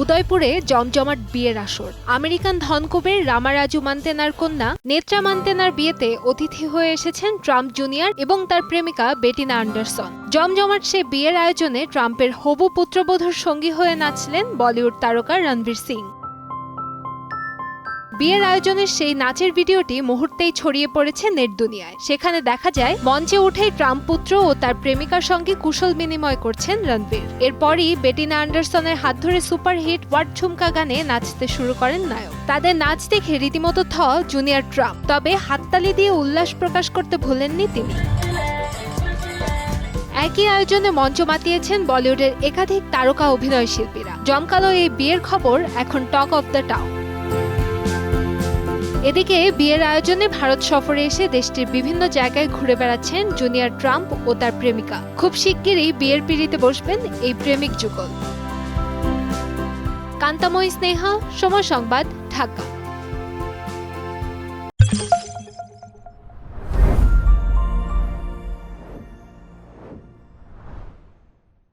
উদয়পুরে জমজমাট বিয়ের আসর। আমেরিকান ধনকুবের রামারাজু মান্তেনার কন্যা নেত্রা মান্তেনার বিয়েতে অতিথি হয়ে এসেছেন ট্রাম্প জুনিয়র এবং তার প্রেমিকা বেটিনা অ্যান্ডারসন। জমজমাট সে বিয়ের আয়োজনে ট্রাম্পের হবু পুত্রবধূর সঙ্গী হয়ে নাচলেন বলিউড তারকা রণবীর সিং। বিয়ের আয়োজনের সেই নাচের ভিডিওটি মুহূর্তেই ছড়িয়ে পড়েছে নেট দুনিয়ায়। সেখানে দেখা যায় মঞ্চে উঠেই ট্রাম্প পুত্র ও তার প্রেমিকার সঙ্গে কুশল বিনিময় করছেন রণবীর। এরপরই বেটিনা অ্যান্ডারসনের হাত ধরে সুপারহিট ওয়াট ঝুমকা গানে নাচতে শুরু করেন নায়ক। তাদের নাচ দেখে রীতিমতো থ জুনিয়র ট্রাম্প, তবে হাততালি দিয়ে উল্লাস প্রকাশ করতে ভুলেননি তিনি। একই আয়োজনে মঞ্চ মাতিয়েছেন বলিউডের একাধিক তারকা অভিনয় শিল্পীরা। জমকালো এই বিয়ের খবর এখন টক অফ দ্য টাউন। এদিকে বিয়ের আয়োজনে ভারত সফরে এসে দেশটির বিভিন্ন জায়গায় ঘুরে বেড়াচ্ছেন জুনিয়র ট্রাম্প ও তার প্রেমিকা। খুব শিগগিরই বিয়ের পিঁড়িতে বসবেন এই প্রেমিক যুগল। কান্তাময়ী স্নেহা, সময় সংবাদ, ঢাকা।